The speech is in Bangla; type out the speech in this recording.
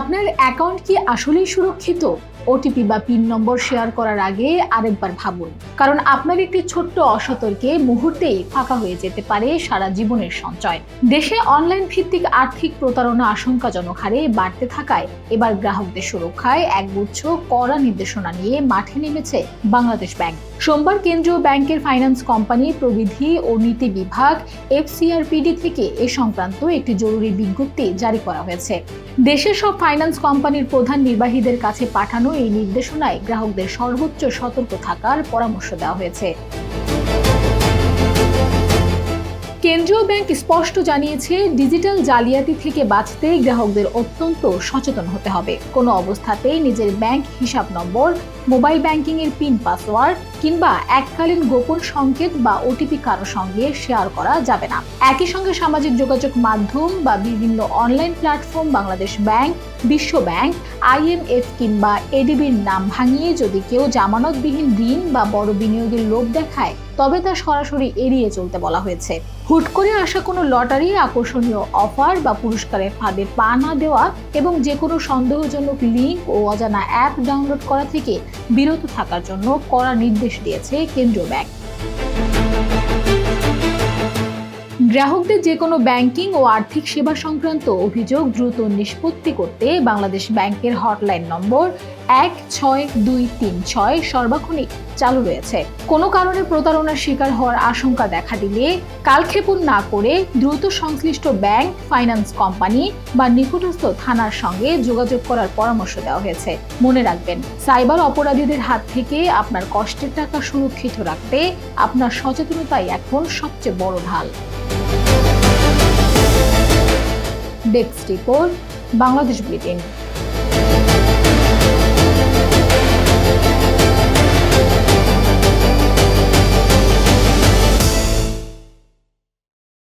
আপনার অ্যাকাউন্ট কি আসলেই সুরক্ষিত? ওটিপি বা পিন নম্বর শেয়ার করার আগে আরেকবার ভাবুন, কারণ আপনার একটি ছোট্ট অসতর্কে মুহূর্তেই ফাঁকা হয়ে যেতে পারে সারা জীবনের সঞ্চয়। দেশে অনলাইন ভিত্তিক আর্থিক প্রতারণা আশঙ্কাজনক হারে বাড়তে থাকায় এবার গ্রাহকদের সুরক্ষায় একগুচ্ছ কড়া নির্দেশনা নিয়ে মাঠে নেমেছে বাংলাদেশ ব্যাংক। সোমবার কেন্দ্রীয় ব্যাংকের ফাইন্যান্স কোম্পানি প্রবিধি ও নীতি বিভাগ FCRPD থেকে এ সংক্রান্ত একটি জরুরি বিজ্ঞপ্তি জারি করা হয়েছে। দেশের সব ফাইন্যান্স কোম্পানির প্রধান নির্বাহীদের কাছে পাঠানো এই নির্দেশনায় গ্রাহকদের সর্বোচ্চ সতর্ক থাকার পরামর্শ দেওয়া হয়েছে। কেন্দ্রীয় ব্যাংক স্পষ্ট জানিয়েছে, ডিজিটাল জালিয়াতি থেকে বাঁচতে গ্রাহকদের অত্যন্ত সচেতন হতে হবে। কোনো অবস্থাতেই নিজের ব্যাংক হিসাব নম্বর, মোবাইল ব্যাংকিং এর পিন পাসওয়ার্ড কিংবা এককালীন গোপন সংকেত বা ওটিপি কারো সঙ্গে শেয়ার করা যাবে না। একই সঙ্গে সামাজিক যোগাযোগ মাধ্যম বা বিভিন্ন অনলাইন প্ল্যাটফর্ম বাংলাদেশ ব্যাংক, বিশ্ব ব্যাংক, IMF কিংবা ADBর নাম ভাঙিয়ে যদি কেউ জামানতবিহীন ঋণ বা বড় বিনিয়োগের লোভ দেখায়, তবে তা সরাসরি এড়িয়ে চলতে বলা হয়েছে। হুট করে আসা কোনো লটারি, আকর্ষণীয় অফার বা পুরস্কারের ফাঁদে পা না দেওয়া এবং যে কোনো সন্দেহজনক লিঙ্ক ও অজানা অ্যাপ ডাউনলোড করা থেকে বিরত থাকার জন্য কড়া নির্দেশ দিয়েছে কেন্দ্রীয় ব্যাংক। গ্রাহকদের যে কোনো ব্যাংকিং ও আর্থিক সেবা সংক্রান্ত অভিযোগ দ্রুত নিষ্পত্তি করতে বাংলাদেশ ব্যাংকের হটলাইন নম্বর 16236 সর্বক্ষণিক চালু রয়েছে। কোনো কারণে প্রতারণার শিকার হওয়ার আশঙ্কা দেখা দিলে কালক্ষেপণ না করে দ্রুত সংশ্লিষ্ট ব্যাংক, ফাইন্যান্স কোম্পানি বা নিকটস্থ থানার সঙ্গে যোগাযোগ করার পরামর্শ দেওয়া হয়েছে। মনে রাখবেন, সাইবার অপরাধীদের হাত থেকে আপনার কষ্টের টাকা সুরক্ষিত রাখতে আপনার সচেতনতাই এখন সবচেয়ে বড় ঢাল। Desk report, Bangladesh bulletin.